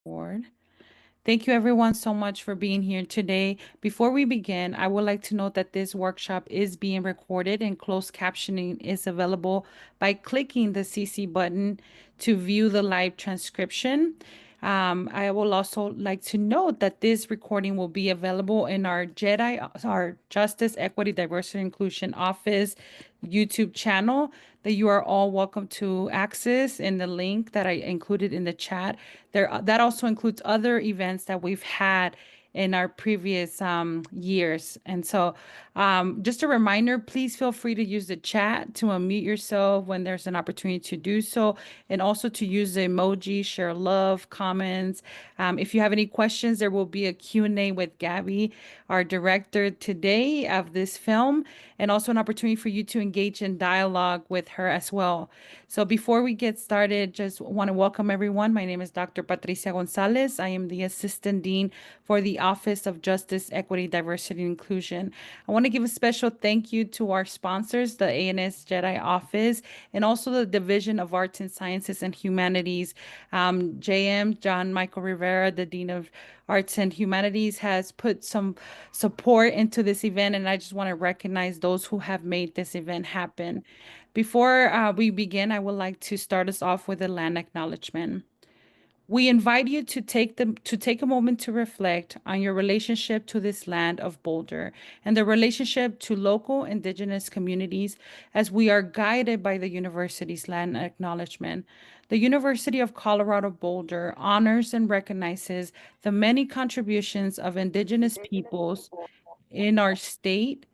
Board. Thank you everyone so much for being here today. Before we begin, I would like to note that this workshop is being recorded and closed captioning is available by clicking the CC button to view the live transcription. I will also like to note that this recording will be available in our Justice, Equity, Diversity, Inclusion Office YouTube channel that you are all welcome to access in the link that I included in the chat. That also includes other events that we've had in our previous years. And so, just a reminder, please feel free to use the chat to unmute yourself when there's an opportunity to do so, and also to use the emoji, share love, comments. If you have any questions, there will be a Q&A with Gabby, our director today of this film, and also an opportunity for you to engage in dialogue with her as well. So before we get started, just want to welcome everyone. My name is Dr. Patricia Gonzalez. I am the Assistant Dean for the Office of Justice, Equity, Diversity, and Inclusion. I want to give a special thank you to our sponsors, the ANS Jedi Office, and also the Division of Arts and Sciences and Humanities. JM, John Michael Rivera, the Dean of Arts and Humanities, has put some support into this event, and I just want to recognize those who have made this event happen. Before we begin, I would like to start us off with a land acknowledgement. We invite you to take a moment to reflect on your relationship to this land of Boulder and the relationship to local indigenous communities as we are guided by the university's land acknowledgement. The University of Colorado Boulder honors and recognizes the many contributions of indigenous peoples in our state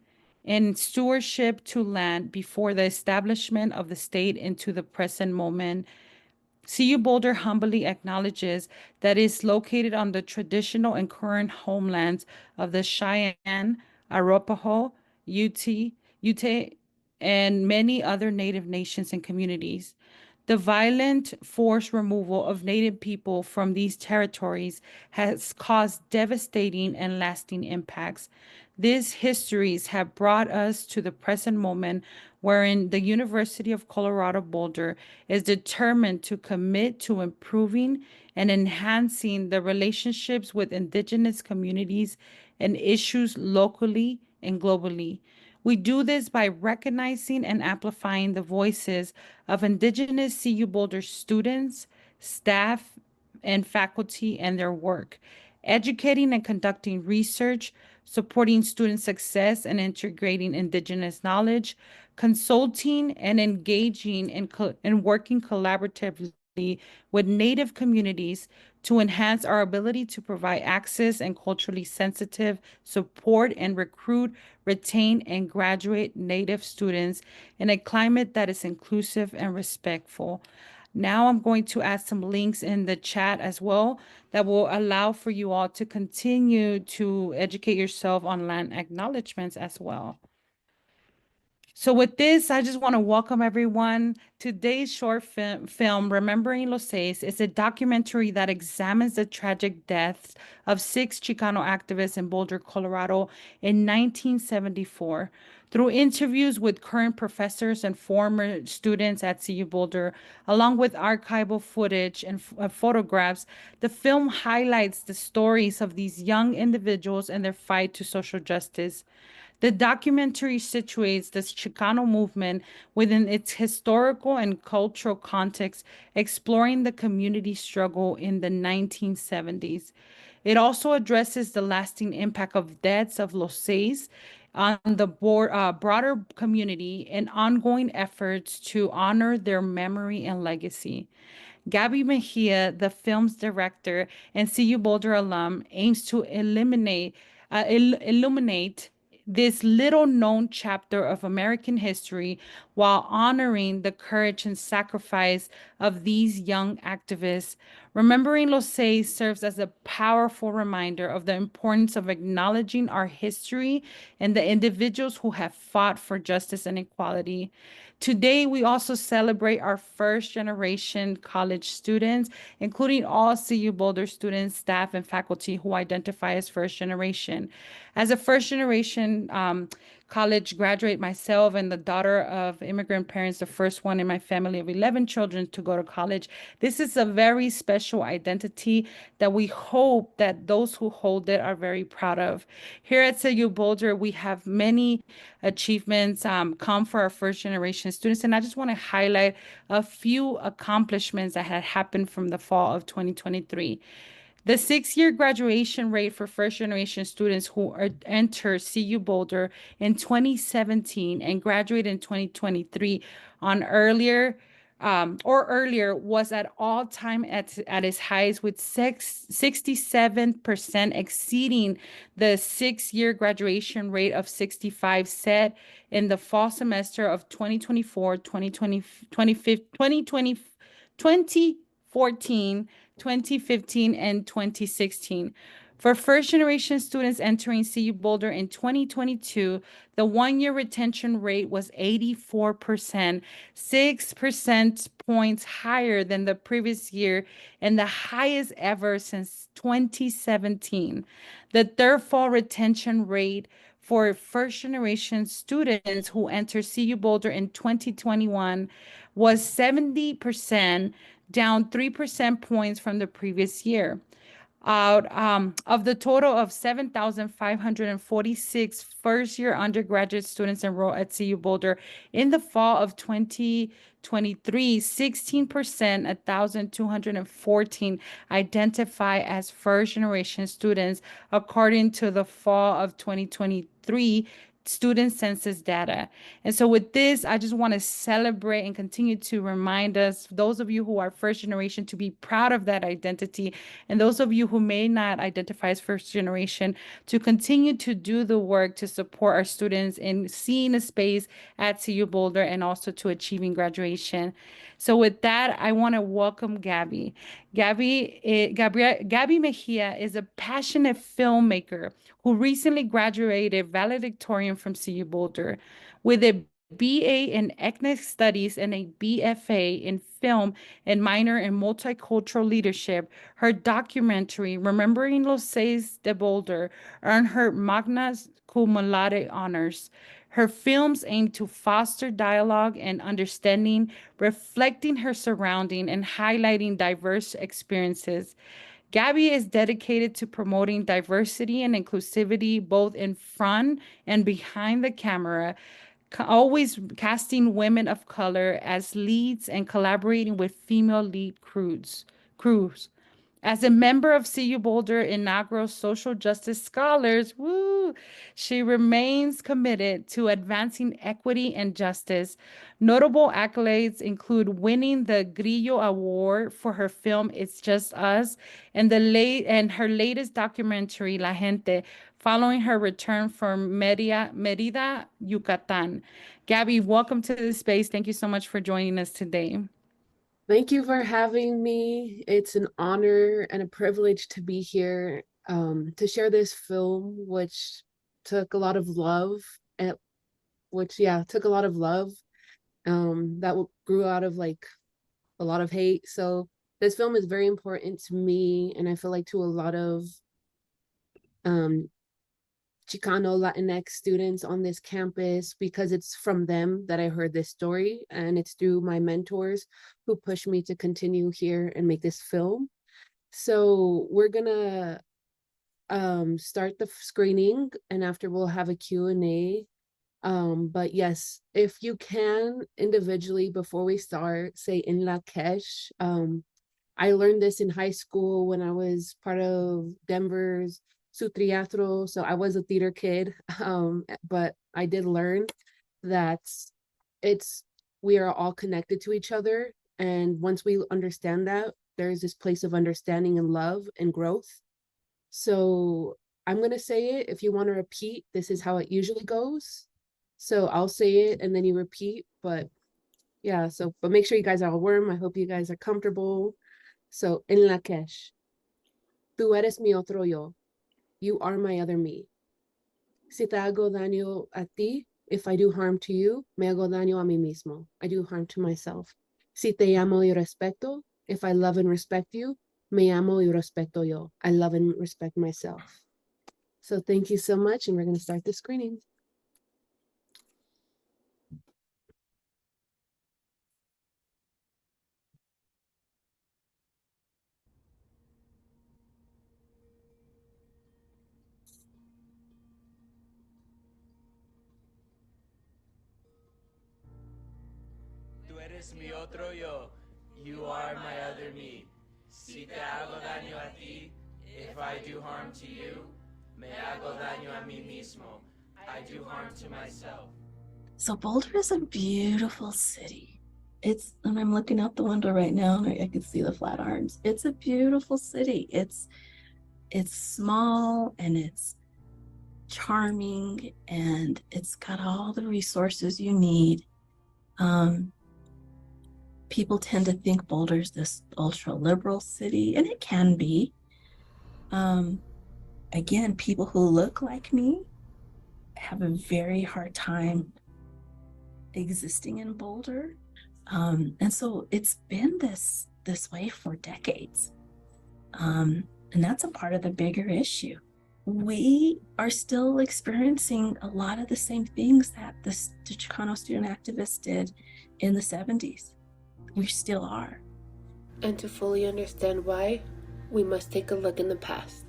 and stewardship to land before the establishment of the state into the present moment. CU Boulder humbly acknowledges that it is located on the traditional and current homelands of the Cheyenne, Arapaho, Ute, and many other Native nations and communities. The violent forced removal of Native people from these territories has caused devastating and lasting impacts. These histories have brought us to the present moment wherein the University of Colorado Boulder is determined to commit to improving and enhancing the relationships with Indigenous communities and issues locally and globally. We do this by recognizing and amplifying the voices of Indigenous CU Boulder students, staff, and faculty and their work, educating and conducting research, supporting student success and integrating Indigenous knowledge, consulting and engaging in working collaboratively with Native communities to enhance our ability to provide access and culturally sensitive support and recruit, retain, and graduate Native students in a climate that is inclusive and respectful. Now I'm going to add some links in the chat as well that will allow for you all to continue to educate yourself on land acknowledgements as well. So with this, I just want to welcome everyone. Today's short film, Remembering Los Seis, is a documentary that examines the tragic deaths of six Chicano activists in Boulder, Colorado in 1974. Through interviews with current professors and former students at CU Boulder, along with archival footage and photographs, the film highlights the stories of these young individuals and their fight to social justice. The documentary situates the Chicano movement within its historical and cultural context, exploring the community struggle in the 1970s. It also addresses the lasting impact of deaths of Los Seis on the broader community and ongoing efforts to honor their memory and legacy. Gabby Mejia, the film's director and CU Boulder alum, aims to illuminate this little known chapter of American history while honoring the courage and sacrifice of these young activists. Remembering Los Seis serves as a powerful reminder of the importance of acknowledging our history and the individuals who have fought for justice and equality. Today, we also celebrate our first generation college students, including all CU Boulder students, staff, and faculty who identify as first generation. As a first generation college graduate myself and the daughter of immigrant parents, the first one in my family of 11 children to go to college. This is a very special identity that we hope that those who hold it are very proud of. Here at CU Boulder, we have many achievements come for our first generation students, and I just want to highlight a few accomplishments that had happened from the fall of 2023. The 6 year graduation rate for first generation students who enter CU Boulder in 2017 and graduate in 2023 on earlier was at all time at its highest with 67% exceeding the 6 year graduation rate of 65 set in the fall semester of 2024, 2020, 2020, 2014, 2015, and 2016. For first generation students entering CU Boulder in 2022, the 1 year retention rate was 84%, 6% points higher than the previous year, and the highest ever since 2017. The third fall retention rate for first generation students who enter CU Boulder in 2021 was 70%, down 3% points from the previous year. Out of the total of 7,546 first year undergraduate students enrolled at CU Boulder in the fall of 2023, 16%, 1,214 identify as first generation students, according to the fall of 2023 student census data. And so with this, I just want to celebrate and continue to remind us, those of you who are first generation, to be proud of that identity. And those of you who may not identify as first generation, to continue to do the work to support our students in seeing a space at CU Boulder and also to achieving graduation. So with that, I want to welcome Gabby. Gabby Mejia is a passionate filmmaker who recently graduated valedictorian from CU Boulder with a BA in ethnic studies and a BFA in film and minor in multicultural leadership. Her documentary, Remembering Los Seis de Boulder, earned her magna cum laude honors. Her films aim to foster dialogue and understanding, reflecting her surrounding and highlighting diverse experiences. Gabby is dedicated to promoting diversity and inclusivity both in front and behind the camera, always casting women of color as leads and collaborating with female lead crews. As a member of CU Boulder inaugural social justice scholars, woo, she remains committed to advancing equity and justice. Notable accolades include winning the Grillo Award for her film It's Just Us and her latest documentary La Gente, following her return from Mérida, Yucatan. Gabby, welcome to the space. Thank you so much for joining us today. Thank you for having me. It's an honor and a privilege to be here to share this film, which took a lot of love, and took a lot of love that grew out of like a lot of hate. So this film is very important to me, and I feel like to a lot of um, Chicano Latinx students on this campus, because it's from them that I heard this story, and it's through my mentors who pushed me to continue here and make this film. So we're gonna start the screening, and after we'll have a Q&A. But yes, if you can individually before we start, say in la kesh. I learned this in high school when I was part of Denver's Su Teatro. So I was a theater kid, but I did learn that it's we are all connected to each other. And once we understand that, there's this place of understanding and love and growth. So I'm going to say it. If you want to repeat, this is how it usually goes. So I'll say it and then you repeat. But yeah, but make sure you guys are all warm. I hope you guys are comfortable. So, en la kesh, tú eres mi otro yo. You are my other me. Si te hago daño a ti, if I do harm to you, me hago daño a mí mismo. I do harm to myself. Si te amo y respeto, if I love and respect you, me amo y respeto yo. I love and respect myself. So thank you so much, and we're going to start the screening. eres mi otro yo. You are my other me. Si te hago daño a ti, if I do harm to you, me hago daño a mí mismo. I do harm to myself. So Boulder is a beautiful city. And I'm looking out the window right now and I can see the Flatirons. It's a beautiful city. It's small and it's charming and it's got all the resources you need. People tend to think Boulder's this ultra liberal city, and it can be. Again, people who look like me have a very hard time existing in Boulder. And so it's been this way for decades. And that's a part of the bigger issue. We are still experiencing a lot of the same things that the Chicano student activists did in the 70s. We still are. And to fully understand why, we must take a look in the past.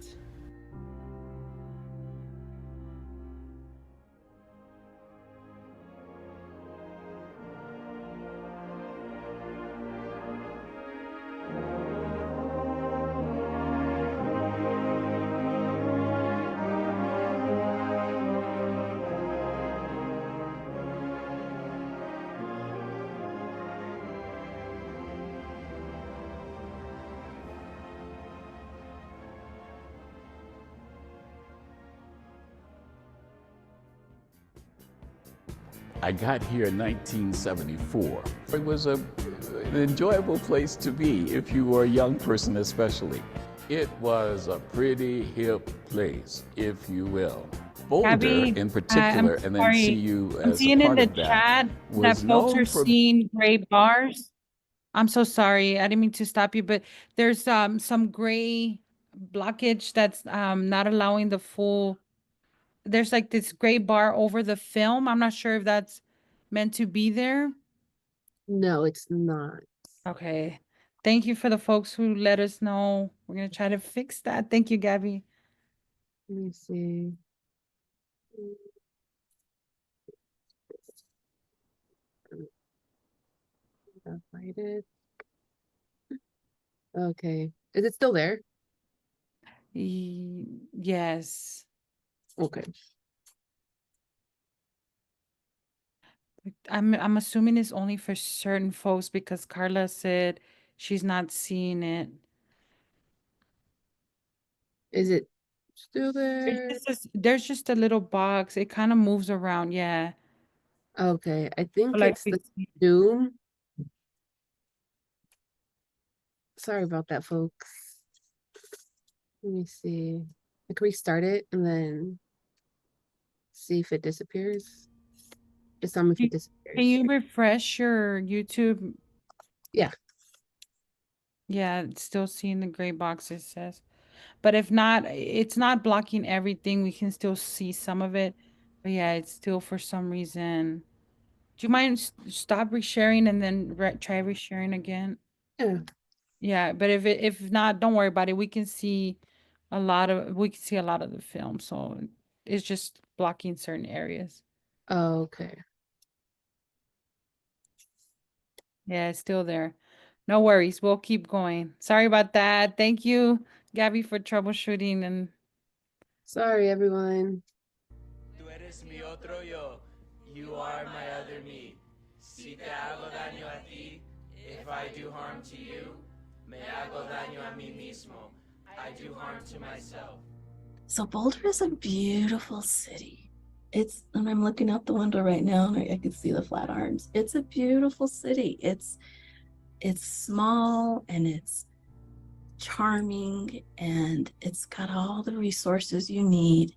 I got here in 1974. It was an enjoyable place to be if you were a young person especially. It was a pretty hip place, if you will. Boulder Gabby, in particular, I'm and then sorry. CU I'm as a seeing in part the of that, chat that was folks known are for seeing gray bars. I'm so sorry. I didn't mean to stop you, but there's some gray blockage that's not allowing the full. There's like this gray bar over the film. I'm not sure if that's meant to be there. No, it's not. Okay. Thank you for the folks who let us know. We're gonna try to fix that. Thank you, Gabby. Let me see. I'll find it. Okay. Is it still there? Yes. Okay. I'm assuming it's only for certain folks because Carla said she's not seeing it. Is it still there? There's just a little box. It kind of moves around. Yeah. Okay. I think Like it's the Zoom. Sorry about that, folks. Let me see. I can restart it and then see if it disappears. Just tell me if it Can disappears. you refresh your YouTube? Yeah. Yeah, it's still seeing the gray box, it says. But if not, it's not blocking everything. We can still see some of it. But yeah, it's still for some reason. Do you mind stop resharing and then try resharing again? Yeah. Yeah, but if not, don't worry about it. We can see a lot of the film. So it's just blocking certain areas. Okay. Yeah, it's still there. No worries. We'll keep going. Sorry about that. Thank you, Gabby, for troubleshooting and Sorry, everyone. Tú eres mi otro yo. You are my other me. Si te hago daño a ti, if I do harm to you, me hago daño a mí mismo. I do harm to myself. So Boulder is a beautiful city. And I'm looking out the window right now and I can see the Flatirons. It's a beautiful city. It's small and it's charming and it's got all the resources you need.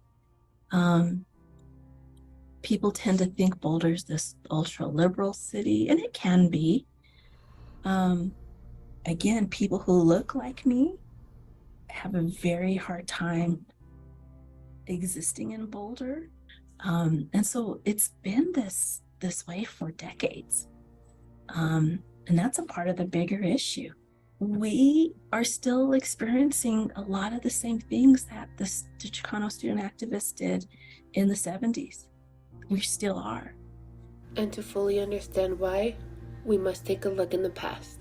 People tend to think Boulder's this ultra liberal city, and it can be. Again, people who look like me have a very hard time existing in Boulder. And so it's been this way for decades. And that's a part of the bigger issue. We are still experiencing a lot of the same things that the Chicano student activists did in the 70s. We still are. And to fully understand why, we must take a look in the past.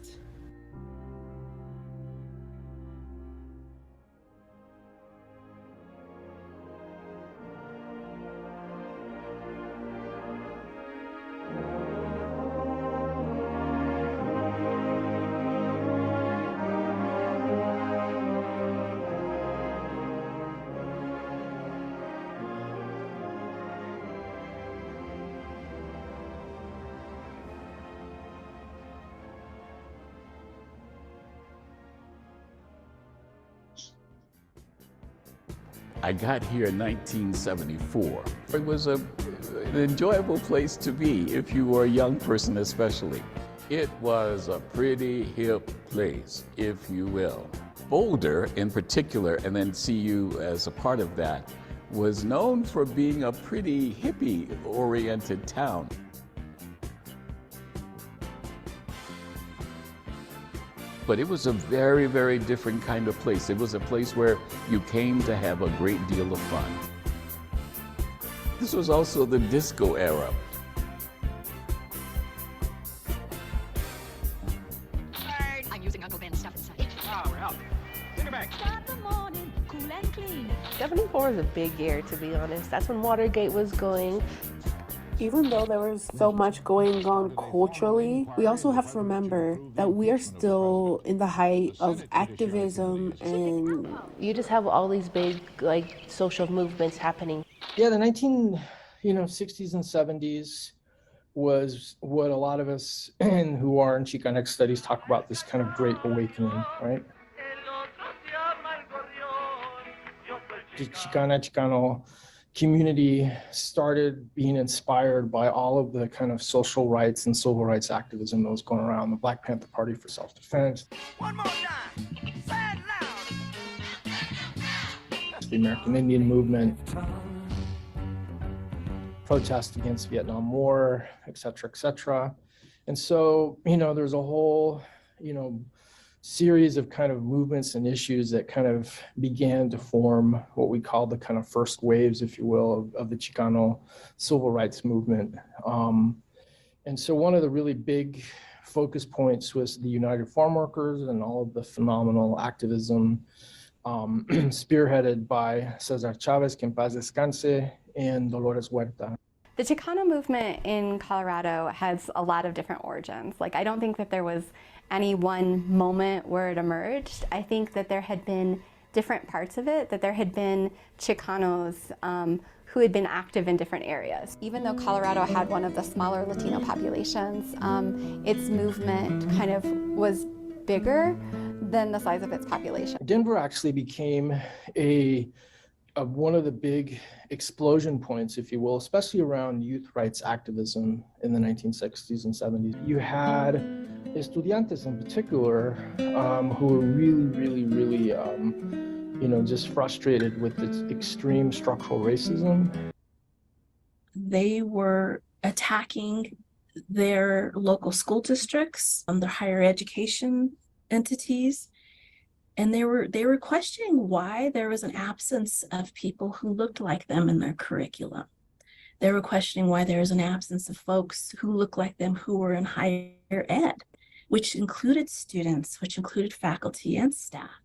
I got here in 1974. It was an enjoyable place to be if you were a young person especially. It was a pretty hip place, if you will. Boulder in particular, and then CU as a part of that, was known for being a pretty hippie-oriented town. But it was a very, very different kind of place. It was a place where you came to have a great deal of fun. This was also the disco era. I'm using Uncle Ben's stuff inside. Oh, well. Take it back. Start the morning cool and clean. 74 was a big year, to be honest. That's when Watergate was going. Even though there was so much going on culturally, we also have to remember that we are still in the height of activism, and You just have all these big, like, social movements happening. Yeah, the 60s and 70s was what a lot of us who are in Chicanx studies talk about, this kind of great awakening, right? The Chicano community started being inspired by all of the kind of social rights and civil rights activism that was going around. The Black Panther Party for self-defense. One more time. Say it loud. The American Indian movement. Protest against Vietnam War, et cetera, et cetera. And so, there's a whole, series of kind of movements and issues that kind of began to form what we call the kind of first waves, if you will, of the Chicano civil rights movement. And so one of the really big focus points was the United Farm Workers and all of the phenomenal activism spearheaded by Cesar Chavez, que en paz descanse, and Dolores Huerta. The Chicano movement in Colorado has a lot of different origins. Like, I don't think that there was any one moment where it emerged. I think that there had been different parts of it, that there had been Chicanos who had been active in different areas. Even though Colorado had one of the smaller Latino populations, its movement kind of was bigger than the size of its population. Denver actually became one of the big explosion points, if you will, especially around youth rights activism in the 1960s and 70s. You had estudiantes in particular who were really, just frustrated with the extreme structural racism. They were attacking their local school districts, their higher education entities, and they were questioning why there was an absence of people who looked like them in their curriculum. They were questioning why there was an absence of folks who looked like them who were in higher ed, which included students, which included faculty and staff.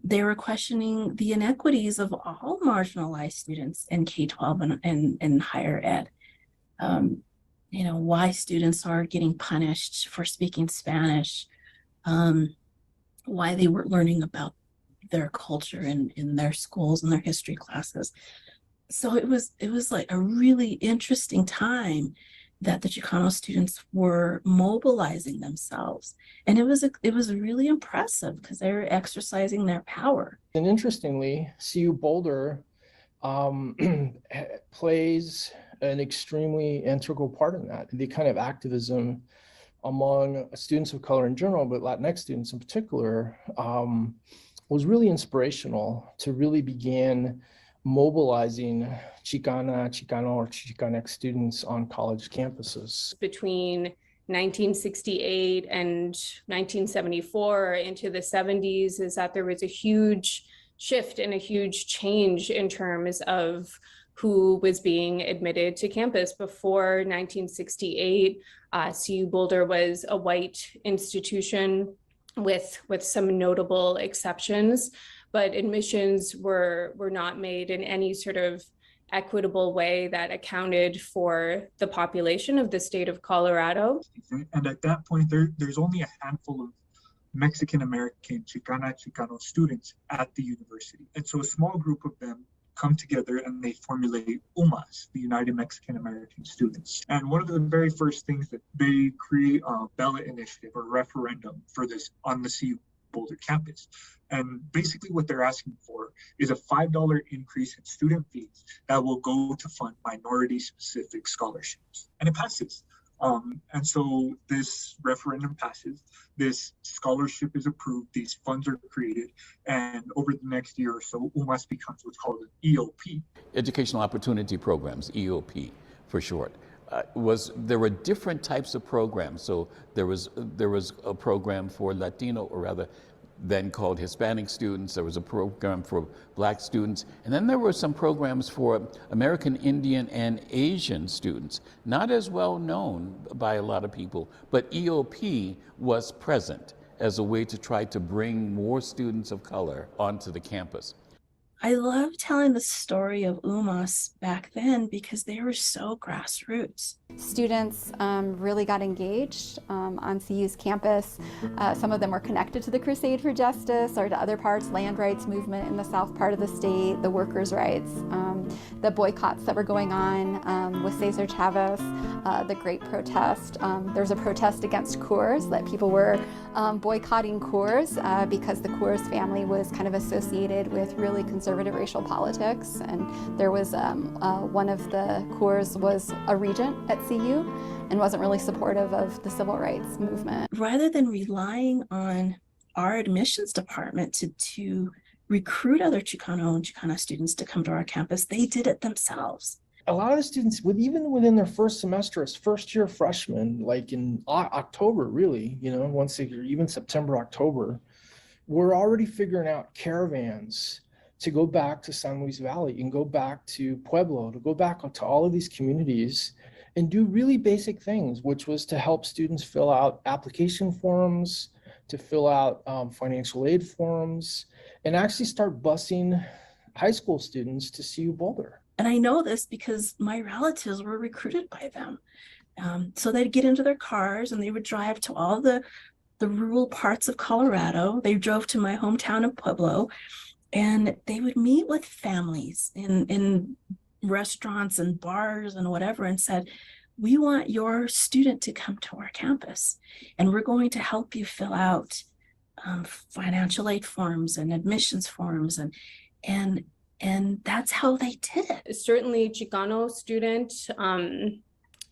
They were questioning the inequities of all marginalized students in K-12 and higher ed. Why students are getting punished for speaking Spanish, why they weren't learning about their culture in their schools and their history classes. So it was like a really interesting time that the Chicano students were mobilizing themselves. And it was really impressive because they were exercising their power. And interestingly, CU Boulder plays an extremely integral part in that. The kind of activism among students of color in general, but Latinx students in particular, was really inspirational to really begin mobilizing Chicano or Chicanx students on college campuses. Between 1968 and 1974 into the 70s is that there was a huge shift and a huge change in terms of who was being admitted to campus. Before 1968, CU Boulder was a white institution with some notable exceptions, but admissions were not made in any sort of equitable way that accounted for the population of the state of Colorado. And at that point, there's only a handful of Mexican American Chicano students at the university. And so a small group of them come together and they formulate UMAS, the United Mexican American Students. And one of the very first things that they create a ballot initiative or referendum for this on the CU Boulder campus. And basically what they're asking for is a $5 increase in student fees that will go to fund minority-specific scholarships. And it passes. And so this referendum passes, this scholarship is approved, these funds are created, and over the next year or so, UMAS becomes what's called an EOP. Educational Opportunity Programs, EOP for short. There were different types of programs. So there was a program for Latino, or rather then called Hispanic students. There was a program for Black students. And then there were some programs for American Indian and Asian students, not as well known by a lot of people, but EOP was present as a way to try to bring more students of color onto the campus. I love telling the story of UMAS back then because they were so grassroots. Students really got engaged on CU's campus. Some of them were connected to the Crusade for Justice or to other parts, land rights movement in the south part of the state, the workers' rights, the boycotts that were going on with Cesar Chavez, the Great Protest. There was a protest against Coors, that people were boycotting Coors because the Coors family was kind of associated with really conservative racial politics. And there was one of the Coors was a regent at CU and wasn't really supportive of the civil rights movement. Rather than relying on our admissions department to recruit other Chicano and Chicana students to come to our campus, they did it themselves. A lot of the students, even within their first semester as first-year freshmen, like in October, really, once they, even September, October, we're already figuring out caravans to go back to San Luis Valley and go back to Pueblo, to go back to all of these communities and do really basic things, which was to help students fill out application forms, to fill out financial aid forms, and actually start busing high school students to CU Boulder. And I know this because my relatives were recruited by them. So they'd get into their cars and they would drive to all the rural parts of Colorado. They drove to my hometown of Pueblo, and they would meet with families in restaurants and bars and whatever, and said, we want your student to come to our campus, and we're going to help you fill out financial aid forms and admissions forms, and that's how they did it. Certainly Chicano student,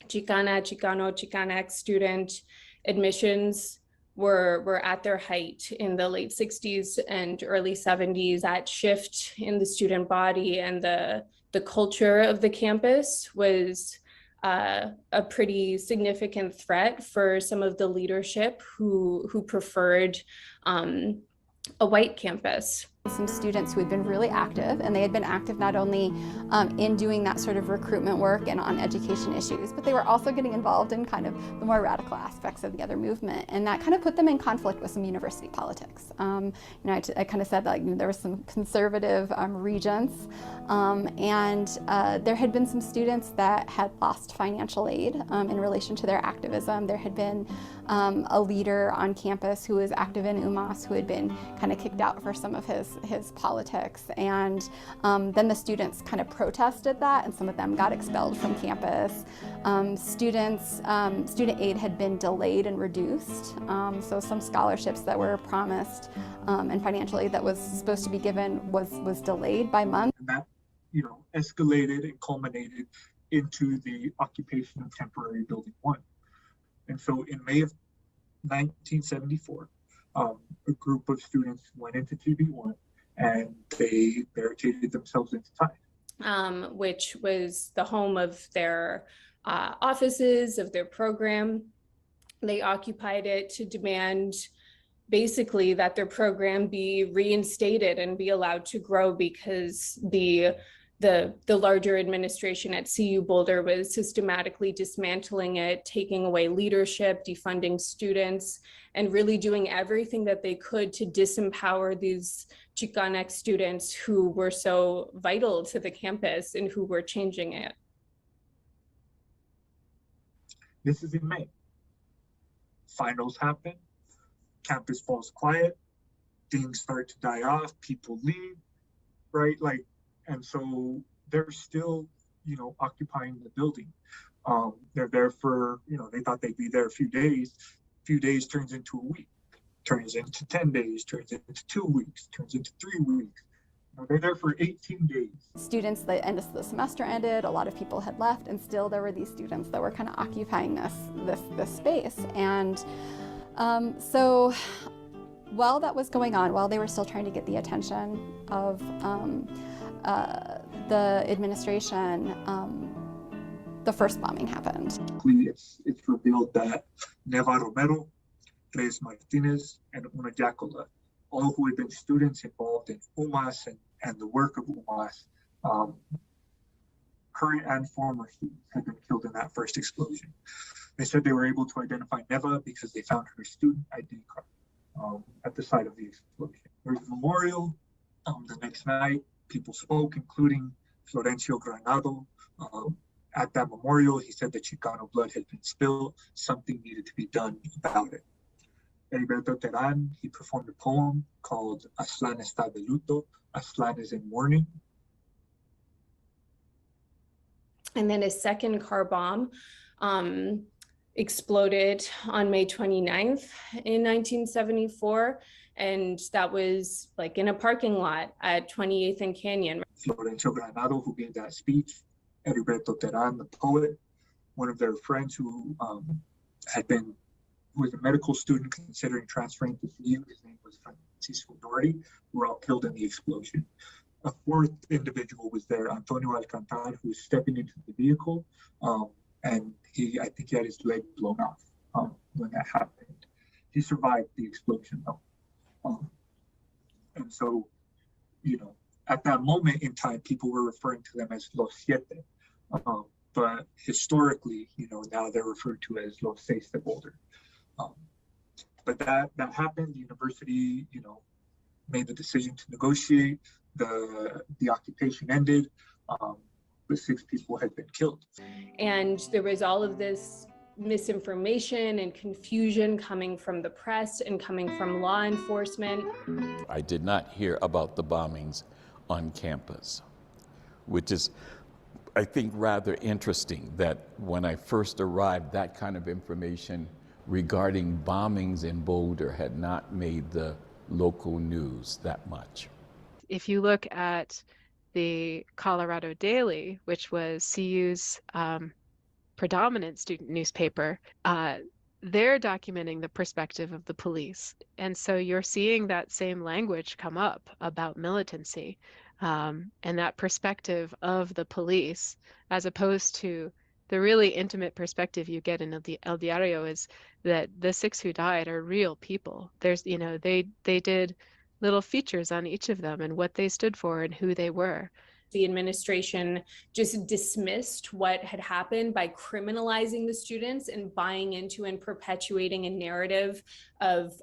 Chicanx student admissions were at their height in the late 60s and early 70s. That shift in the student body and the culture of the campus was a pretty significant threat for some of the leadership who preferred a white campus. Some students who had been really active, and they had been active not only in doing that sort of recruitment work and on education issues, but they were also getting involved in kind of the more radical aspects of the other movement, and that kind of put them in conflict with some university politics. I kind of said that there were some conservative regents, and there had been some students that had lost financial aid in relation to their activism. There had been a leader on campus who was active in UMAS who had been kind of kicked out for some of his politics, and then the students kind of protested that, and some of them got expelled from campus. Student aid had been delayed and reduced, so some scholarships that were promised and financial aid that was supposed to be given was delayed by months. And that, escalated and culminated into the occupation of temporary Building 1. And so in May of 1974, a group of students went into TB1 and they barricaded themselves inside. Which was the home of their offices, of their program. They occupied it to demand basically that their program be reinstated and be allowed to grow, because the the larger administration at CU Boulder was systematically dismantling it, taking away leadership, defunding students, and really doing everything that they could to disempower these Chicanx students who were so vital to the campus and who were changing it. This is in May. Finals happen, campus falls quiet, things start to die off, people leave, right? Like, and so they're still, occupying the building. They're there for, they thought they'd be there a few days. Few days turns into a week, turns into 10 days, turns into 2 weeks, turns into 3 weeks. They're there for 18 days. Students, the end of the semester ended, a lot of people had left, and still there were these students that were kind of occupying this space. And so while that was going on, while they were still trying to get the attention of the administration, the first bombing happened. It's revealed that Neva Romero, Reyes Martinez, and Una Yacola, all who had been students involved in UMAS and the work of UMAS, current and former students, had been killed in that first explosion. They said they were able to identify Neva because they found her student ID card at the site of the explosion. There was a memorial. The next night, people spoke, including Florencio Granado. At that memorial, he said that Chicano blood had been spilled. Something needed to be done about it. Heriberto Terán, he performed a poem called Aztlán está de luto, Aztlán is in mourning. And then a second car bomb exploded on May 29th in 1974. And that was like in a parking lot at 28th and Canyon. Florencio Granado, who gave that speech, Heriberto Terán, the poet, one of their friends who was a medical student considering transferring to CU, his name was Francisco Doherty, were all killed in the explosion. A fourth individual was there, Antonio Alcantar, who was stepping into the vehicle, and I think he had his leg blown off when that happened. He survived the explosion though. And so, at that moment in time, people were referring to them as Los Siete. But historically, now they're referred to as Los Seis de Boulder. But that happened. The university, made the decision to negotiate. The occupation ended. But 6 people had been killed. And there was all of this misinformation and confusion coming from the press and coming from law enforcement. I did not hear about the bombings on campus, which is, I think, rather interesting that when I first arrived, that kind of information regarding bombings in Boulder had not made the local news that much. If you look at the Colorado Daily, which was CU's predominant student newspaper, they're documenting the perspective of the police. And so you're seeing that same language come up about militancy and that perspective of the police, as opposed to the really intimate perspective you get in El Diario is that the 6 who died are real people. There's, they did little features on each of them and what they stood for and who they were. The administration just dismissed what had happened by criminalizing the students and buying into and perpetuating a narrative of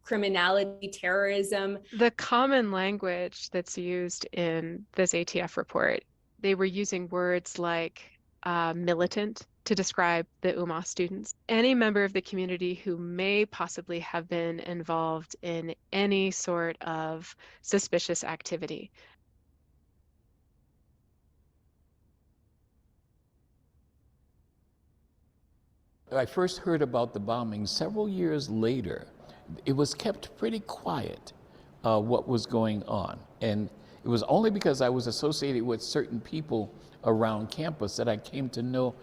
criminality, terrorism. The common language that's used in this ATF report, they were using words like militant to describe the UMass students. Any member of the community who may possibly have been involved in any sort of suspicious activity. I first heard about the bombing several years later. It was kept pretty quiet, what was going on. And it was only because I was associated with certain people around campus that I came to know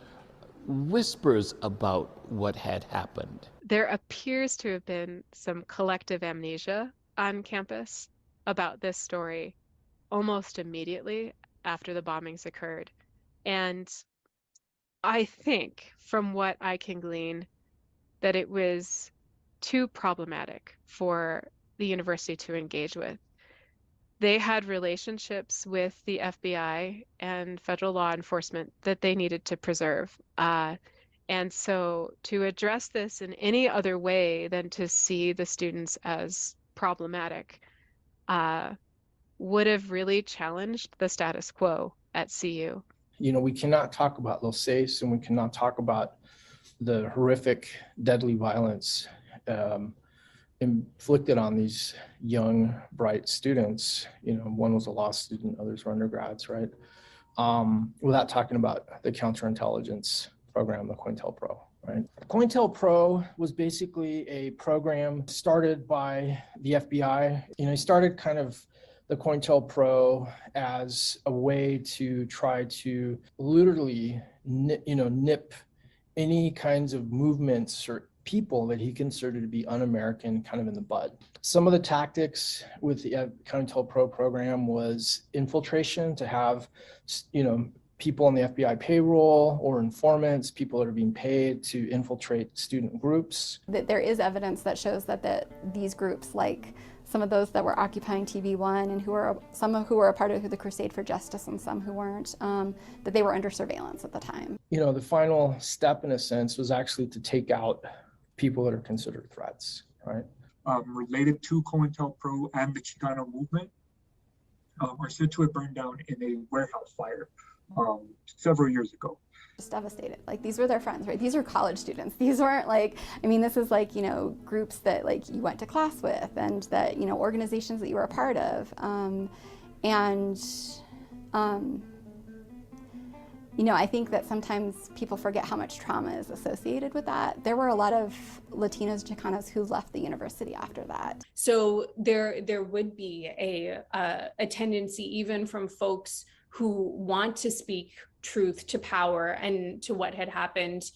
whispers about what had happened. There appears to have been some collective amnesia on campus about this story almost immediately after the bombings occurred. And I think, from what I can glean, that it was too problematic for the university to engage with. they had relationships with the FBI and federal law enforcement that they needed to preserve. And so to address this in any other way than to see the students as problematic would have really challenged the status quo at CU. You know, we cannot talk about Los Seis, and we cannot talk about the horrific, deadly violence inflicted on these young, bright students. You know, one was a law student, others were undergrads, right? Without talking about the counterintelligence program, the COINTELPRO, right? COINTELPRO was basically a program started by the FBI. You know, he started kind of the COINTELPRO as a way to try to literally, nip any kinds of movements or people that he considered to be un-American kind of in the bud. Some of the tactics with the COINTELPRO program was infiltration, to have, people on the FBI payroll or informants, people that are being paid to infiltrate student groups. There is evidence that shows that these groups, like some of those that were occupying TV1 and some who were a part of the Crusade for Justice and some who weren't, that they were under surveillance at the time. You know, the final step in a sense was actually to take out people that are considered threats, right? Related to COINTELPRO and the Chicano movement are said to have burned down in a warehouse fire several years ago. Just devastated. Like, these were their friends, right? These were college students. These weren't like, I mean, this is like, groups that like you went to class with and that, organizations that you were a part of. I think that sometimes people forget how much trauma is associated with that. There were a lot of Latinos, Chicanos who left the university after that. So there would be a tendency, even from folks who want to speak truth to power and to what had happened,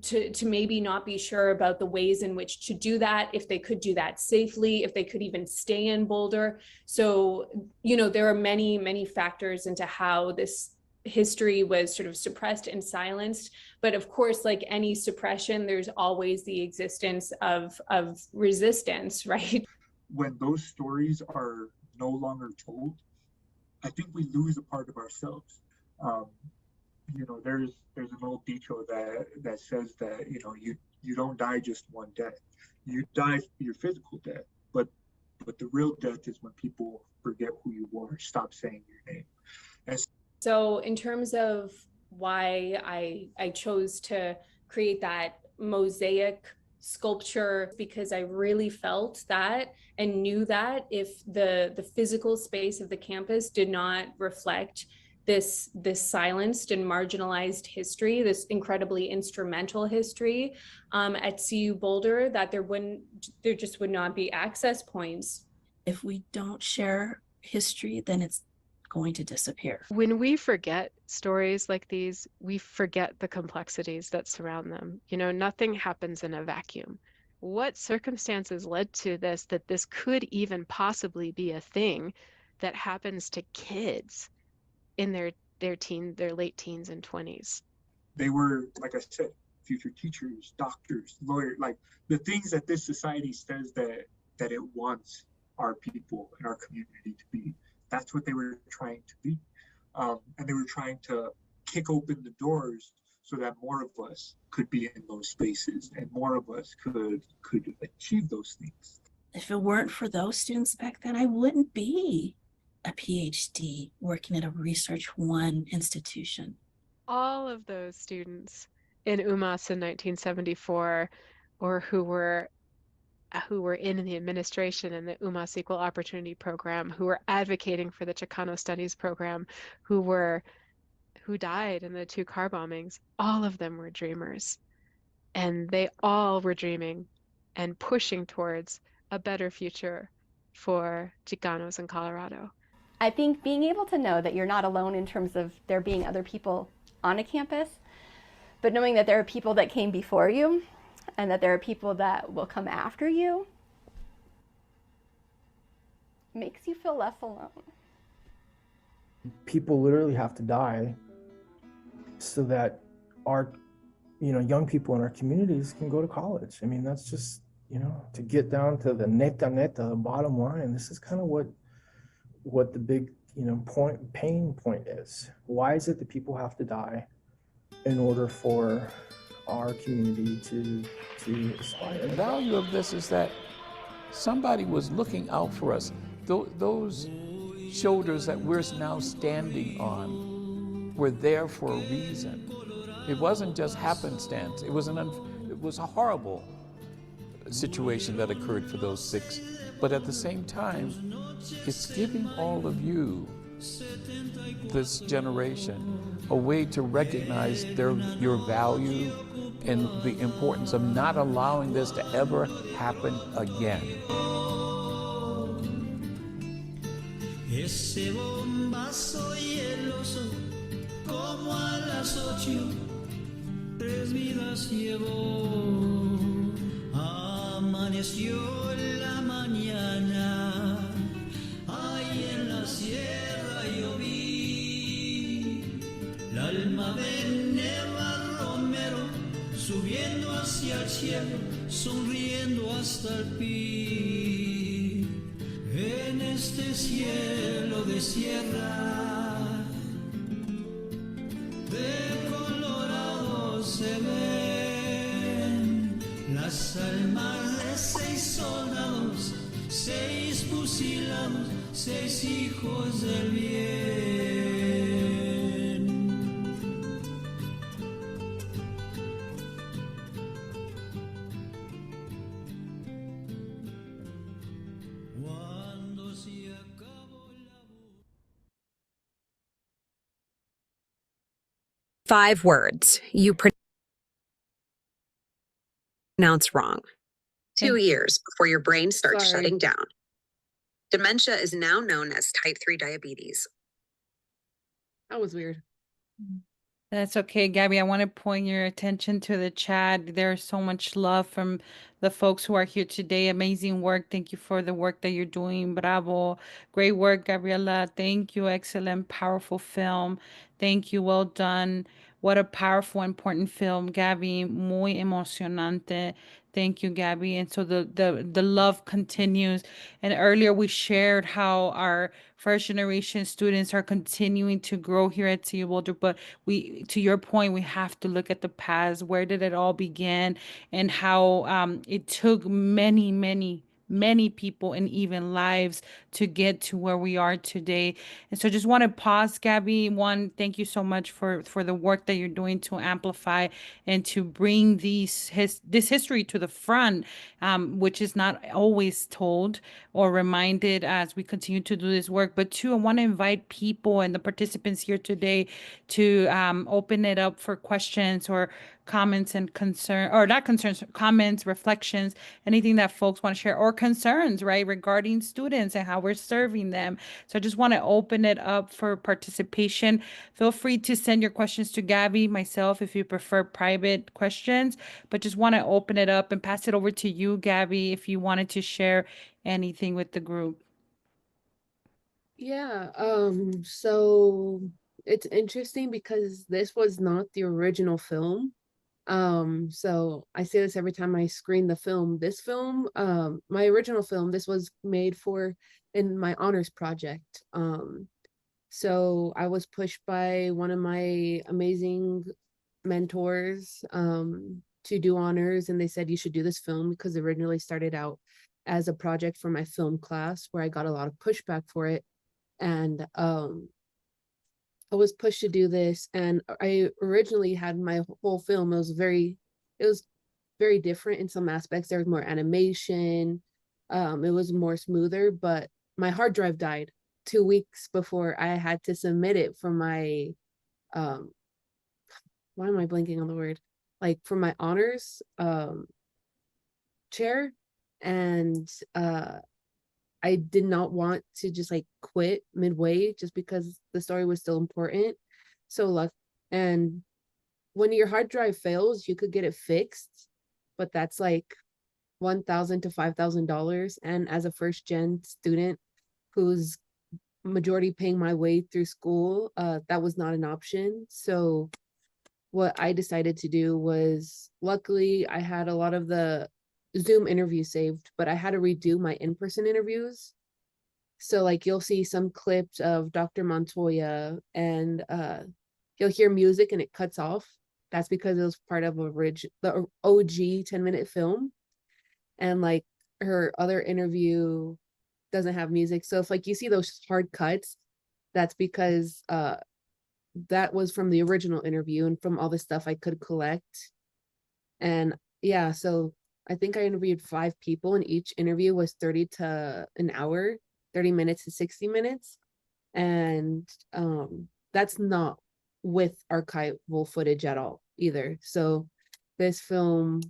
to maybe not be sure about the ways in which to do that, if they could do that safely, if they could even stay in Boulder. So, there are many, many factors into how this history was sort of suppressed and silenced. But of course, like any suppression, there's always the existence of resistance, right? When those stories are no longer told, I think we lose a part of ourselves. There's an old dicho that says that you don't die just one death. You die your physical death, but the real death is when people forget who you are, stop saying your name. So in terms of why I chose to create that mosaic sculpture, because I really felt that and knew that if the physical space of the campus did not reflect this silenced and marginalized history, this incredibly instrumental history at CU Boulder, that there just would not be access points. If we don't share history, then it's going to disappear. When we forget stories like these, we forget the complexities that surround them. Nothing happens in a vacuum. What circumstances led to this, that this could even possibly be a thing that happens to kids in their late teens and 20s? They were, like I said, future teachers, doctors, lawyers, like the things that this society says that it wants our people and our community to be. That's what they were trying to be. And they were trying to kick open the doors so that more of us could be in those spaces and more of us could achieve those things. If it weren't for those students back then, I wouldn't be a PhD working at a Research One institution. All of those students in UMass in 1974, or who were in the administration in the UMass Equal Opportunity Program, who were advocating for the Chicano Studies program, who died in the 2 car bombings, all of them were dreamers. And they all were dreaming and pushing towards a better future for Chicanos in Colorado. I think being able to know that you're not alone in terms of there being other people on a campus, but knowing that there are people that came before you and that there are people that will come after you, makes you feel less alone. People literally have to die so that our, young people in our communities can go to college. I mean, that's just, to get down to the neta, the bottom line. This is kind of what what the big, pain point is. Why is it that people have to die in order for our community to aspire? The value of this is that somebody was looking out for us. Those shoulders that we're now standing on were there for a reason. It wasn't just happenstance. It was a horrible situation that occurred for those 6. But at the same time, it's giving all of you, this generation, a way to recognize your value and the importance of not allowing this to ever happen again. Ese bombazo hieloso, como a las 8, 3 vidas llevó. Amaneció la mañana, ahí en la sierra yo vi la alma de Neva Romero, subiendo hacia el cielo, sonriendo hasta el fin. En este cielo de sierra, de Colorado se ven las almas de 6 soldados, 6 fusilados, 6 hijos del bien. Cuando se acabó la 5 words you pronounce wrong. 2 years before your brain starts shutting down. Dementia is now known as type 3 diabetes. That was weird. That's okay, Gabby. I want to point your attention to the chat. There's so much love from the folks who are here today. Amazing work. Thank you for the work that you're doing. Bravo. Great work, Gabriela. Thank you. Excellent, powerful film. Thank you. Well done. What a powerful, important film, Gabby. Muy emocionante. Thank you, Gabby. And so the love continues. And earlier we shared how our first generation students are continuing to grow here at CU Boulder. But we, to your point, we have to look at the past. Where did it all begin, and how it took many people and even lives to get to where we are today. And so just want to pause, Gabby. One, thank you so much for the work that you're doing to amplify and to bring this history to the front, which is not always told or reminded as we continue to do this work. But two, I want to invite people and the participants here today to open it up for questions or comments and concern, or not concerns, comments, reflections, anything that folks want to share, or concerns, right, regarding students and how we're serving them. So I just want to open it up for participation. Feel free to send your questions to Gabby, myself, if you prefer private questions, but just want to open it up and pass it over to you, Gabby, if you wanted to share anything with the group. Yeah, so it's interesting because this was not the original film. So I say this every time I screen the film. This film, my original film, this was made for in my honors project. So I was pushed by one of my amazing mentors to do honors, and they said you should do this film because it originally started out as a project for my film class where I got a lot of pushback for it. And I was pushed to do this, and I originally had my whole film. It was very different in some aspects. There was more animation. It was more smoother, but my hard drive died 2 weeks before I had to submit it for my, why am I blanking on the word? Like for my honors chair. And I did not want to just like quit midway just because the story was still important. So and when your hard drive fails, you could get it fixed, but that's like $1,000 to $5,000. And as a first gen student who's majority paying my way through school, that was not an option. So what I decided to do was, luckily I had a lot of the Zoom interviews saved, but I had to redo my in-person interviews. So like you'll see some clips of Dr. Montoya, and you'll hear music and it cuts off. That's because it was part of the OG 10-minute film. And like her other interview doesn't have music. So if like you see those hard cuts, that's because that was from the original interview and from all the stuff I could collect. And yeah, so I think I interviewed 5 people, and each interview was 30 to an hour, 30 minutes to 60 minutes. And that's not with archival footage at all either. So this film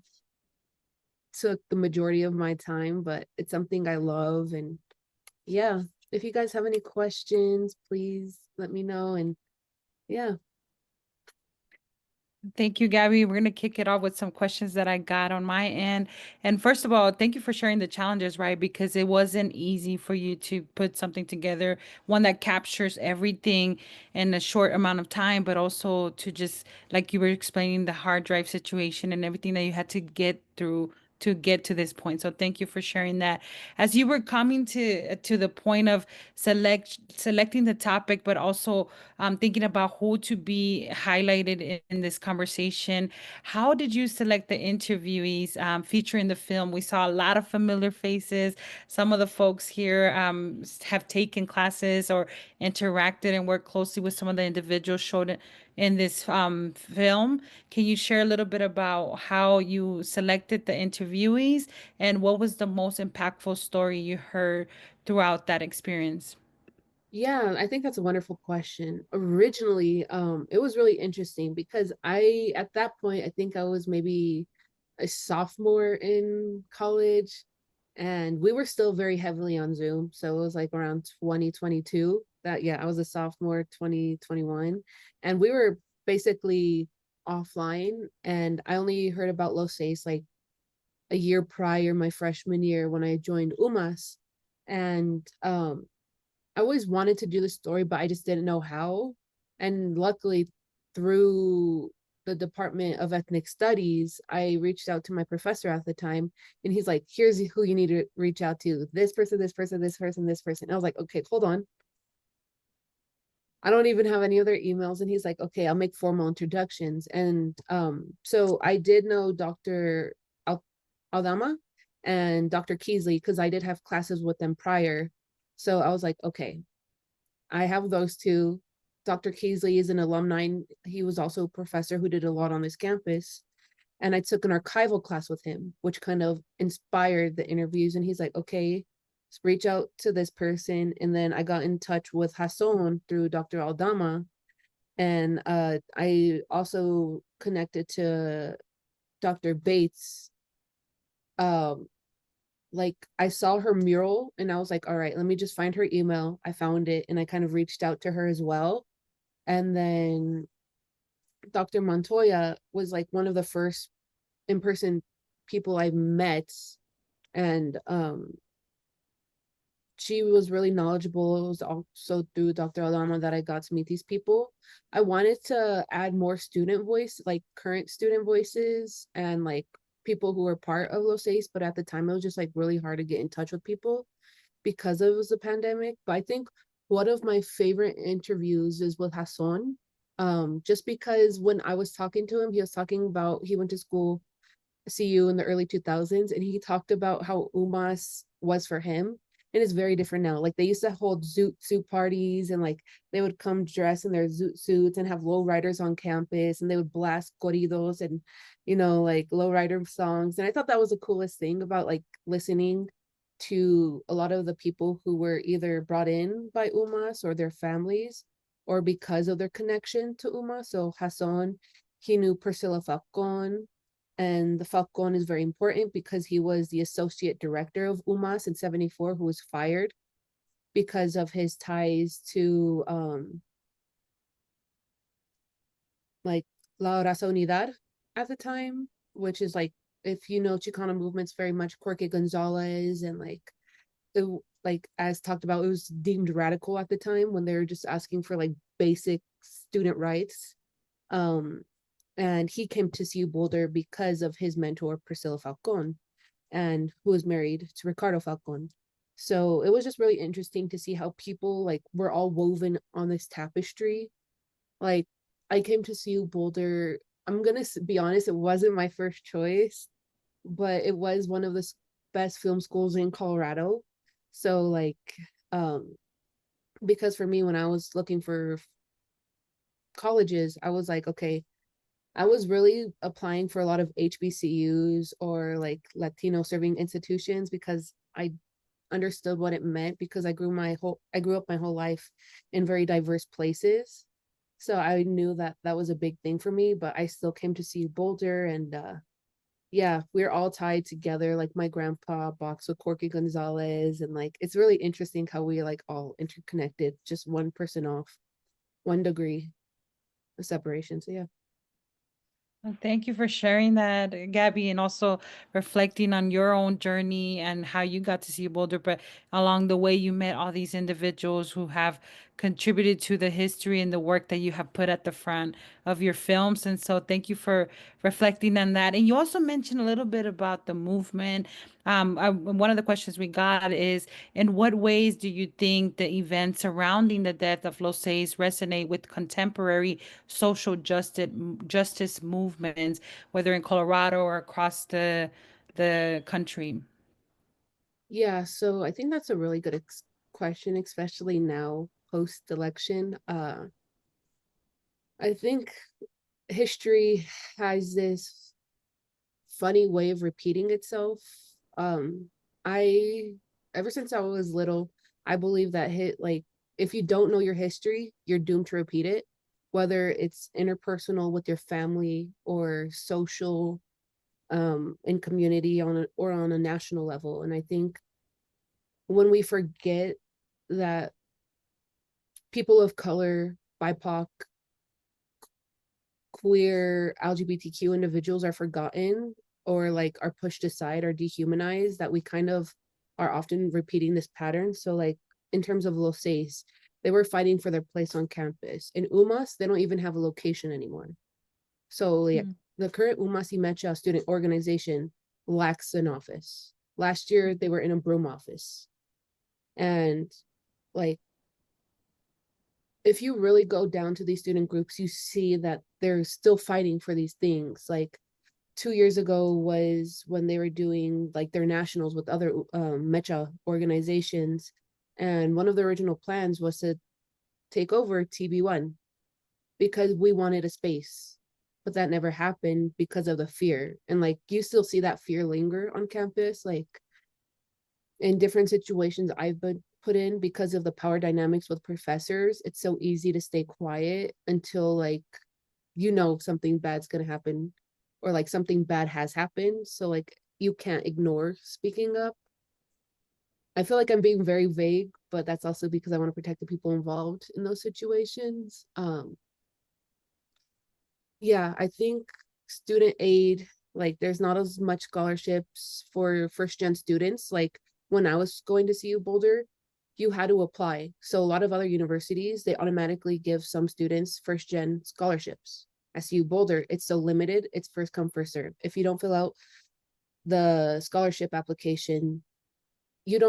took the majority of my time, but it's something I love. And yeah, if you guys have any questions, please let me know. And yeah. Thank you, Gabby. We're going to kick it off with some questions that I got on my end. And first of all, thank you for sharing the challenges, right? Because it wasn't easy for you to put something together, one that captures everything in a short amount of time, but also to just, like you were explaining, the hard drive situation and everything that you had to get through to get to this point. So thank you for sharing that. As you were coming to the point of selecting the topic, but also thinking about who to be highlighted in this conversation, how did you select the interviewees featuring the film? We saw a lot of familiar faces. Some of the folks here have taken classes or interacted and worked closely with some of the individuals showed in this film. Can you share a little bit about how you selected the interviewees and what was the most impactful story you heard throughout that experience? Yeah, I think that's a wonderful question. Originally, it was really interesting because at that point, I think I was maybe a sophomore in college, and we were still very heavily on Zoom. So it was like around 2022 that, yeah, I was a sophomore, 2021, and we were basically offline. And I only heard about Los Seis like a year prior, my freshman year, when I joined UMass. And I always wanted to do the story, but I just didn't know how. And luckily, through the Department of Ethnic Studies, I reached out to my professor at the time, and he's like, "Here's who you need to reach out to: this person, this person, this person, this person." And I was like, "Okay, hold on. I don't even have any other emails." And he's like, "Okay, I'll make formal introductions." And so I did know Dr. Aldama and Dr. Keesley because I did have classes with them prior. So I was like, okay, I have those two. Dr. Keesley is an alumni. He was also a professor who did a lot on this campus. And I took an archival class with him, which kind of inspired the interviews. And he's like, okay, let's reach out to this person. And then I got in touch with Hasson through Dr. Aldama. And I also connected to Dr. Bates. Like I saw her mural and I was like, all right, let me just find her email. I found it and I kind of reached out to her as well. And then Dr. Montoya was like one of the first in-person people I met. And she was really knowledgeable. It was also through Dr. Alama that I got to meet these people. I wanted to add more student voice, like current student voices and like people who were part of Los Seis, but at the time it was just like really hard to get in touch with people because it was a pandemic. But I think one of my favorite interviews is with Hasson. Just because when I was talking to him, he was talking about he went to school CU in the early 2000s, and he talked about how UMass was for him, and it's very different now. Like they used to hold zoot suit parties, and like they would come dressed in their zoot suits and have lowriders on campus, and they would blast corridos and like lowrider songs. And I thought that was the coolest thing about like listening to a lot of the people who were either brought in by UMass or their families or because of their connection to UMass. So Hasson, he knew Priscilla Falcon, and the Falcon is very important because he was the associate director of UMass in 74, who was fired because of his ties to like La Raza Unidad at the time, which is like, if you know Chicano movements, very much Jorge Gonzalez, and like it, like as talked about, it was deemed radical at the time when they were just asking for like basic student rights. And he came to CU Boulder because of his mentor Priscilla Falcon, and who was married to Ricardo Falcon. So it was just really interesting to see how people like were all woven on this tapestry. Like I came to CU Boulder. I'm gonna be honest, it wasn't my first choice, but it was one of the best film schools in Colorado. So like, um, because for me, when I was looking for colleges, I was like, okay, I was really applying for a lot of HBCUs or like Latino serving institutions because I understood what it meant because I grew up my whole life in very diverse places. So I knew that that was a big thing for me, but I still came to see Boulder and yeah, we're all tied together. Like my grandpa boxed with Corky Gonzalez and like it's really interesting how we like all interconnected, just one person off, 1 degree of separation. So yeah. Thank you for sharing that, Gabby, and also reflecting on your own journey and how you got to see Boulder. But along the way, you met all these individuals who have contributed to the history and the work that you have put at the front of your films. And so, thank you for reflecting on that. And you also mentioned a little bit about the movement. One of the questions we got is, in what ways do you think the events surrounding the death of Los Seis resonate with contemporary social justice movements, whether in Colorado or across the country? Yeah, so I think that's a really good question, especially now post election. I think history has this funny way of repeating itself. Um, I ever since I was little, I believe that like if you don't know your history, you're doomed to repeat it, whether it's interpersonal with your family or social in community or on a national level. And I think when we forget that people of color, BIPOC, queer, LGBTQ individuals are forgotten or like are pushed aside or dehumanized, that we kind of are often repeating this pattern. So like in terms of Los Seis, they were fighting for their place on campus. In UMass, they don't even have a location anymore. So like the current UMass y Mecha student organization lacks an office. Last year they were in a broom office. And like if you really go down to these student groups, you see that they're still fighting for these things. Like 2 years ago was when they were doing like their nationals with other Mecha organizations. And one of the original plans was to take over TB1 because we wanted a space. But that never happened because of the fear. And like you still see that fear linger on campus. Like in different situations I've been put in because of the power dynamics with professors, it's so easy to stay quiet until like something bad's gonna happen or like something bad has happened. So like you can't ignore speaking up. I feel like I'm being very vague, but that's also because I want to protect the people involved in those situations. Yeah, I think student aid, like there's not as much scholarships for first gen students. Like when I was going to CU Boulder, you had to apply. So a lot of other universities, they automatically give some students first gen scholarships. At CU Boulder, it's so limited, it's first come, first serve. If you don't fill out the scholarship application, you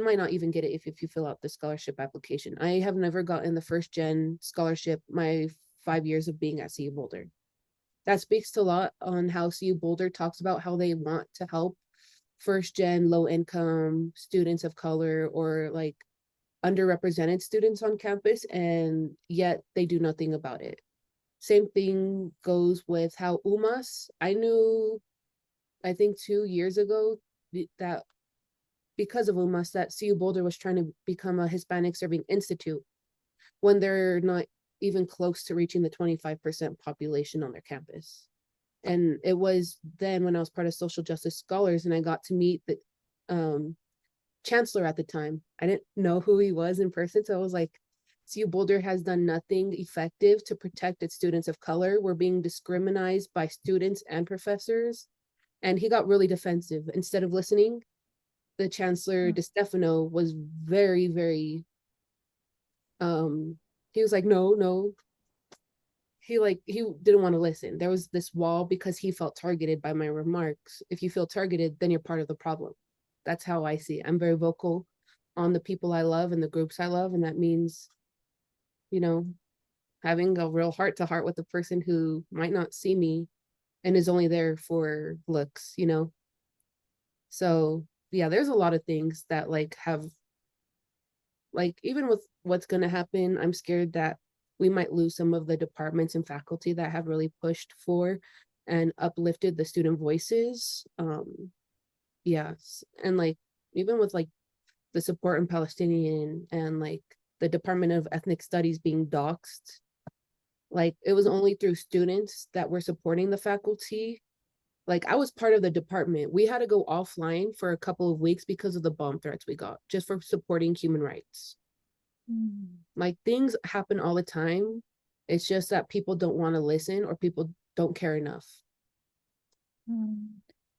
might not even get it if you fill out the scholarship application. I have never gotten the first gen scholarship my 5 years of being at CU Boulder. That speaks to a lot on how CU Boulder talks about how they want to help first gen low income students of color or like underrepresented students on campus, and yet they do nothing about it. Same thing goes with how UMass, I knew, I think 2 years ago that because of UMass that CU Boulder was trying to become a Hispanic serving institute when they're not even close to reaching the 25% population on their campus. And it was then when I was part of Social Justice Scholars and I got to meet the chancellor at the time. I didn't know who he was in person. So I was like, CU Boulder has done nothing effective to protect its students of color. We're being discriminated by students and professors. And he got really defensive. Instead of listening, the Chancellor DeStefano was very, very he was like, no. He didn't want to listen. There was this wall because he felt targeted by my remarks. If you feel targeted, then you're part of the problem. That's how I see it. I'm very vocal on the people I love and the groups I love, and that means, you know, having a real heart to heart with the person who might not see me and is only there for looks, you know. So yeah, there's a lot of things that like have, like, even with what's going to happen, I'm scared that we might lose some of the departments and faculty that have really pushed for and uplifted the student voices. Yes, and like even with like the support in Palestinian and like the Department of Ethnic Studies being doxxed, like it was only through students that were supporting the faculty. Like I was part of the department. We had to go offline for a couple of weeks because of the bomb threats we got just for supporting human rights. Like things happen all the time. It's just that people don't want to listen or people don't care enough.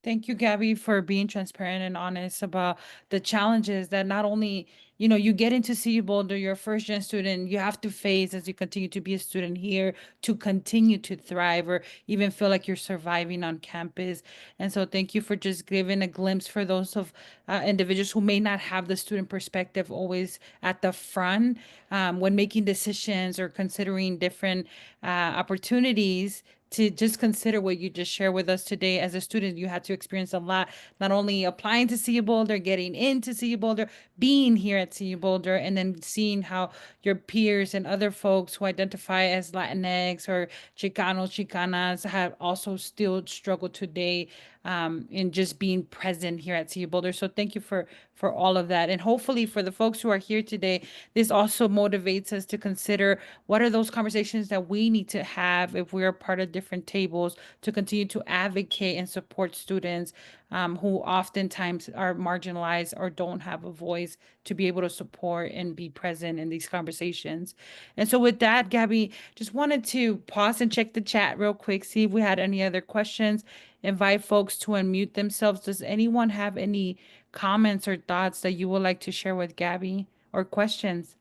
Thank you, Gabby, for being transparent and honest about the challenges that not only, you know, you get into CU Boulder, you're a first gen student, you have to face as you continue to be a student here to continue to thrive or even feel like you're surviving on campus. And so thank you for just giving a glimpse for those of individuals who may not have the student perspective always at the front when making decisions or considering different opportunities, to just consider what you just shared with us today. As a student, you had to experience a lot, not only applying to CU Boulder, getting into CU Boulder, being here at CU Boulder, and then seeing how your peers and other folks who identify as Latinx or Chicanos, Chicanas have also still struggled today in just being present here at CU Boulder. So thank you for all of that. And hopefully for the folks who are here today, this also motivates us to consider what are those conversations that we need to have if we're part of different tables to continue to advocate and support students who oftentimes are marginalized or don't have a voice to be able to support and be present in these conversations. And so with that, Gabby, just wanted to pause and check the chat real quick, see if we had any other questions, invite folks to unmute themselves. Does anyone have any comments or thoughts that you would like to share with Gabby or questions?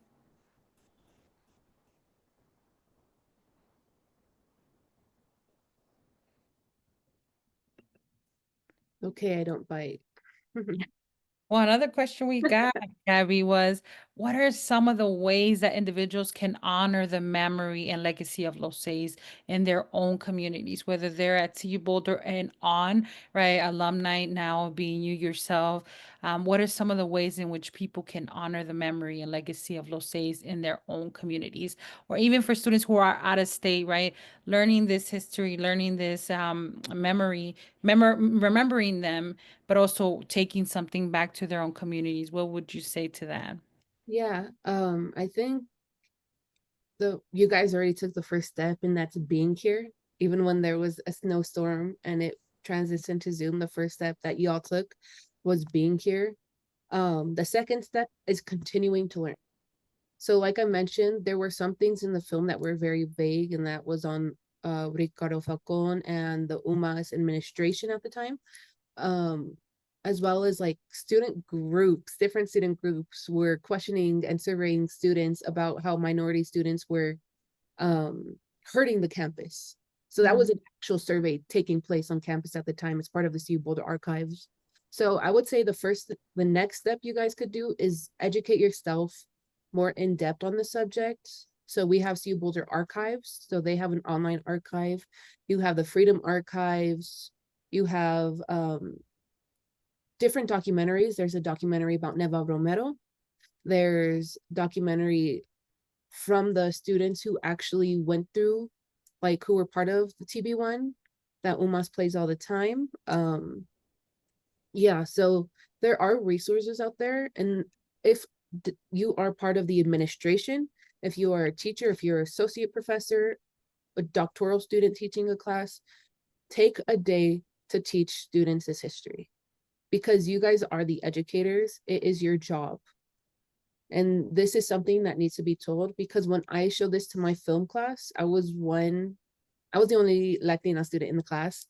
Okay, I don't bite. Well, another question we got, Gabby, was what are some of the ways that individuals can honor the memory and legacy of Los Seis in their own communities, whether they're at CU Boulder and on, right? Alumni now being you yourself. What are some of the ways in which people can honor the memory and legacy of Los Seis in their own communities? Or even for students who are out of state, right? Learning this history, learning this memory, remembering them, but also taking something back to their own communities. What would you say to that? Yeah, I think you guys already took the first step, and that's being here. Even when there was a snowstorm and it transitioned to Zoom, the first step that y'all took was being here. The second step is continuing to learn. So like I mentioned, there were some things in the film that were very vague, and that was on Ricardo Falcon and the UMAS administration at the time. As well as like student groups, different student groups were questioning and surveying students about how minority students were hurting the campus. So that was an actual survey taking place on campus at the time as part of the CU Boulder archives. So I would say the next step you guys could do is educate yourself more in depth on the subject. So we have CU Boulder archives. So they have an online archive. You have the Freedom Archives. You have different documentaries. There's a documentary about Neva Romero. There's documentary from the students who actually went through, like who were part of the TB1 that UMAS plays all the time. Yeah, so there are resources out there. And if you are part of the administration, if you are a teacher, if you're an associate professor, a doctoral student teaching a class, take a day to teach students this history, because you guys are the educators. It is your job. And this is something that needs to be told, because when I showed this to my film class, I was the only Latina student in the class,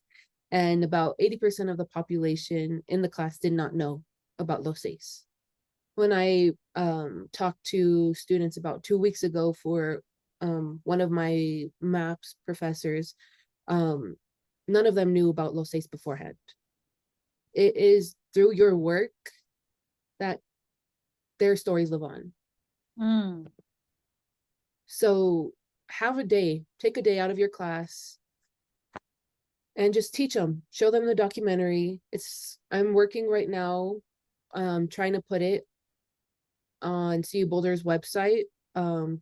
and about 80% of the population in the class did not know about Los Seis. When I talked to students about 2 weeks ago for one of my maps professors, none of them knew about Los Seis beforehand. It is through your work that their stories live on. Mm. So take a day out of your class and just teach them, show them the documentary. I'm working right now, trying to put it on CU Boulder's website,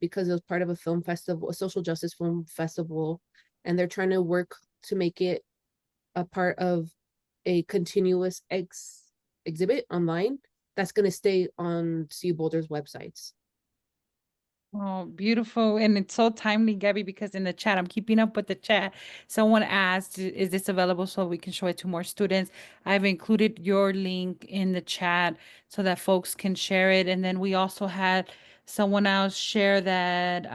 because it was part of a film festival, a social justice film festival, and they're trying to work to make it a part of a continuous exhibit online that's going to stay on CU Boulder's websites. Oh, beautiful. And it's so timely, Gabby, because in the chat, I'm keeping up with the chat. Someone asked, is this available so we can show it to more students? I've included your link in the chat so that folks can share it. And then we also had someone else share that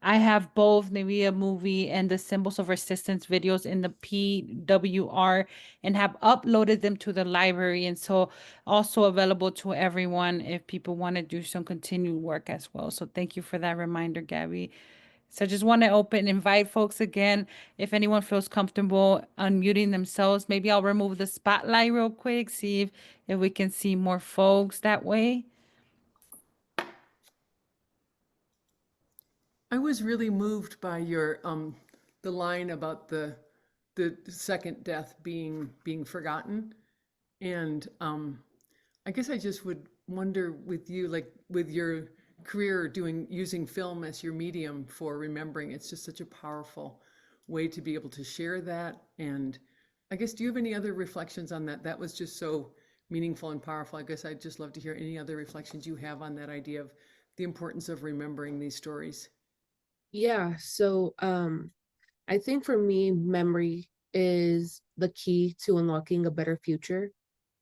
I have both Nivea movie and the symbols of resistance videos in the PWR and have uploaded them to the library. And so also available to everyone if people want to do some continued work as well. So thank you for that reminder, Gabby. So I just want to invite folks again. If anyone feels comfortable unmuting themselves, maybe I'll remove the spotlight real quick, see if we can see more folks that way. I was really moved by your the line about the second death being forgotten, and I guess I just would wonder with you, like with your career using film as your medium for remembering, it's just such a powerful way to be able to share that. And I guess, do you have any other reflections on that? That was just so meaningful and powerful. I guess I'd just love to hear any other reflections you have on that idea of the importance of remembering these stories. Yeah, so I think for me, memory is the key to unlocking a better future.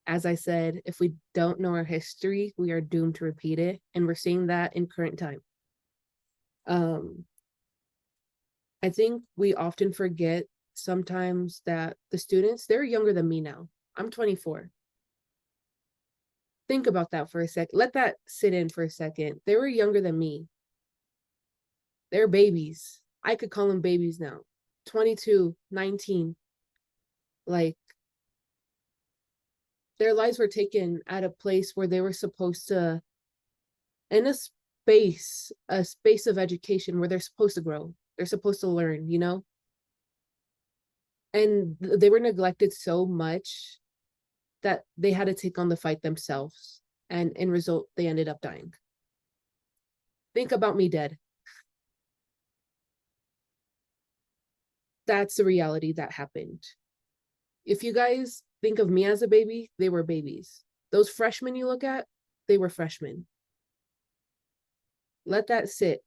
As I said, if we don't know our history, we are doomed to repeat it. And we're seeing that in current time. I think we often forget sometimes that the students, they're younger than me now. I'm 24. Think about that for a second. Let that sit in for a second. They were younger than me. They're babies. I could call them babies now. 22, 19. Like, their lives were taken at a place where they were supposed to, in a space of education where they're supposed to grow. They're supposed to learn, you know? And they were neglected so much that they had to take on the fight themselves. And in result, they ended up dying. Think about me dead. That's the reality that happened. If you guys think of me as a baby, they were babies. Those freshmen you look at, they were freshmen. Let that sit.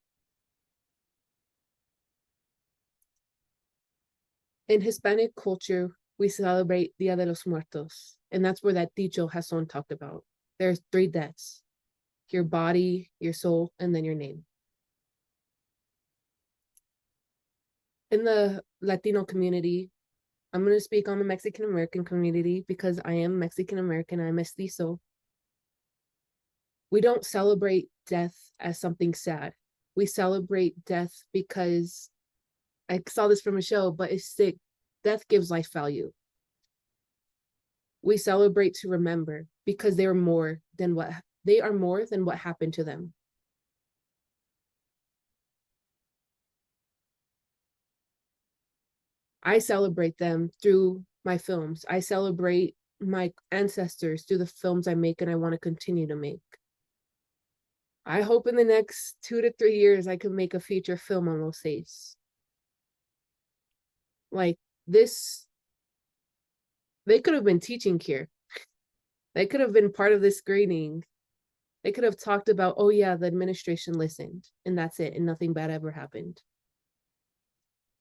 In Hispanic culture, we celebrate Dia de los Muertos, and that's where that dicho Hassan talked about. There's 3 deaths: your body, your soul, and then your name. In the Latino community, I'm going to speak on the Mexican American community because I am Mexican American, I'm mestizo. We don't celebrate death as something sad. We celebrate death because, I saw this from a show, but it's sick. Death gives life value. We celebrate to remember because they are more than what happened to them. I celebrate them through my films. I celebrate my ancestors through the films I make and I want to continue to make. I hope in the next 2 to 3 years I can make a feature film on Los Seis. Like this, they could have been teaching here. They could have been part of this screening. They could have talked about, oh yeah, the administration listened and that's it, and nothing bad ever happened.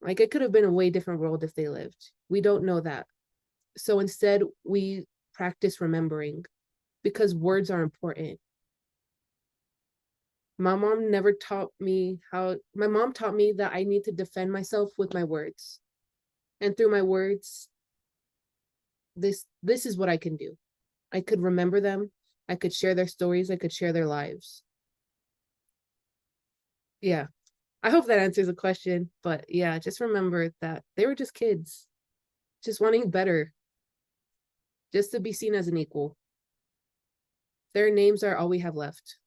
Like, it could have been a way different world if they lived. We don't know that. So instead, we practice remembering because words are important. My mom taught me that I need to defend myself with my words. And through my words, this is what I can do. I could remember them. I could share their stories. I could share their lives. Yeah. I hope that answers the question, but yeah, just remember that they were just kids, just wanting better, just to be seen as an equal. Their names are all we have left.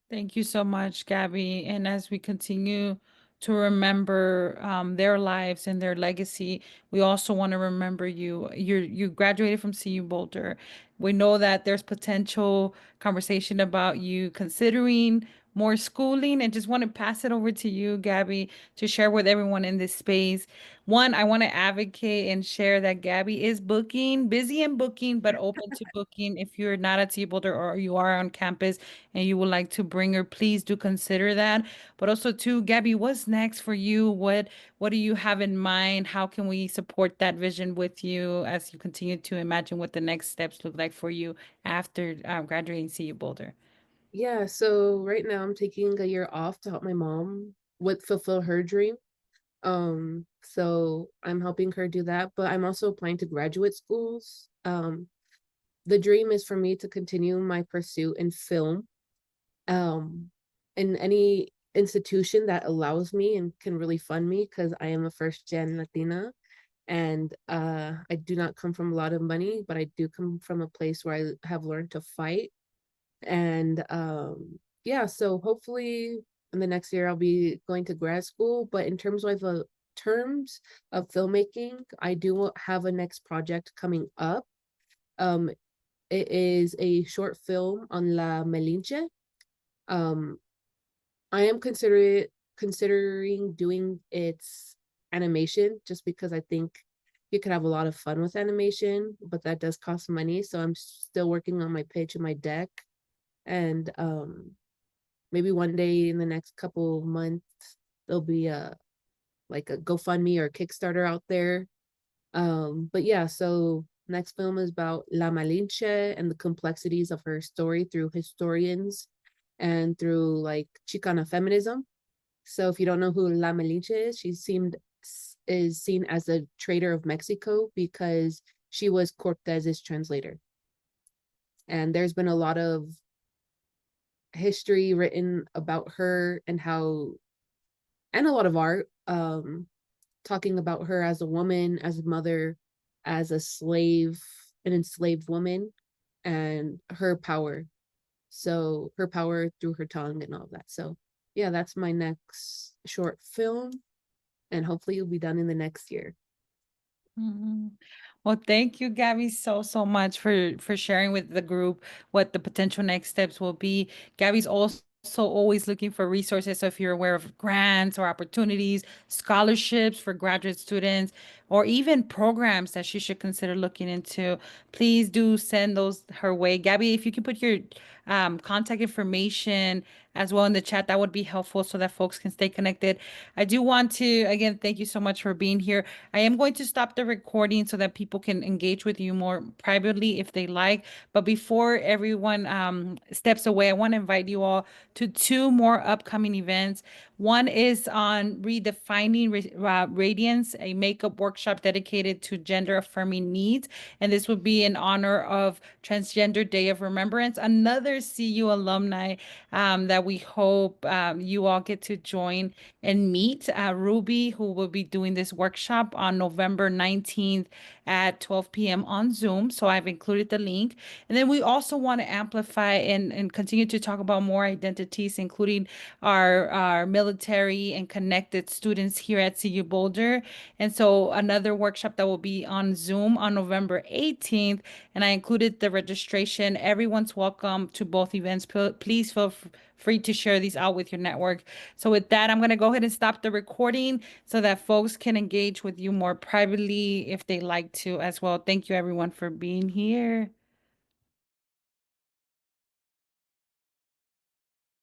Thank you so much, Gabby. And as we continue to remember their lives and their legacy, we also want to remember you. You graduated from CU Boulder. We know that there's potential conversation about you considering more schooling, and just want to pass it over to you, Gabby, to share with everyone in this space. One, I want to advocate and share that Gabby is booking, busy and booking, but open to booking. If you're not at CU Boulder or you are on campus and you would like to bring her, please do consider that. But also too, Gabby, what's next for you? What do you have in mind? How can we support that vision with you as you continue to imagine what the next steps look like for you after graduating CU Boulder? Yeah, so right now I'm taking a year off to help my mom with fulfill her dream. So I'm helping her do that, but I'm also applying to graduate schools. The dream is for me to continue my pursuit in film, um, in any institution that allows me and can really fund me, because I am a first gen Latina, and I do not come from a lot of money, but I do come from a place where I have learned to fight. And yeah, so hopefully in the next year I'll be going to grad school. But in terms of filmmaking, I do have a next project coming up. Um, it is a short film on La Melinche. Um, I am considering doing its animation, just because I think you could have a lot of fun with animation, but that does cost money. So I'm still working on my pitch and my deck. And maybe one day in the next couple of months there'll be a like a GoFundMe or a Kickstarter out there. But yeah, so next film is about La Malinche and the complexities of her story through historians and through like Chicana feminism. So if you don't know who La Malinche is, is seen as a traitor of Mexico because she was Cortez's translator. And there's been a lot of history written about her and a lot of art, talking about her as a woman, as a mother, as a slave, an enslaved woman, and her power. So her power through her tongue and all of that. So yeah, that's my next short film, and hopefully it'll be done in the next year. Mhm. Well, thank you, Gabby, so much for sharing with the group what the potential next steps will be. Gabby's also always looking for resources. So if you're aware of grants or opportunities, scholarships for graduate students, or even programs that she should consider looking into, please do send those her way. Gabby, if you can put your contact information as well in the chat, that would be helpful so that folks can stay connected. I do want to, again, thank you so much for being here. I am going to stop the recording so that people can engage with you more privately if they like. But before everyone steps away, I want to invite you all to two more upcoming events. One is on redefining radiance, a makeup workshop dedicated to gender affirming needs. And this would be in honor of Transgender Day of Remembrance, another CU alumni that we hope you all get to join and meet. Ruby, who will be doing this workshop on November 19th at 12 p.m. on Zoom. So I've included the link. And then we also want to amplify and continue to talk about more identities, including our military and connected students here at CU Boulder. And so another workshop that will be on Zoom on November 18th. And I included the registration. Everyone's welcome to both events. Please feel free to share these out with your network. So with that, I'm going to go ahead and stop the recording so that folks can engage with you more privately if they like to as well. Thank you everyone for being here.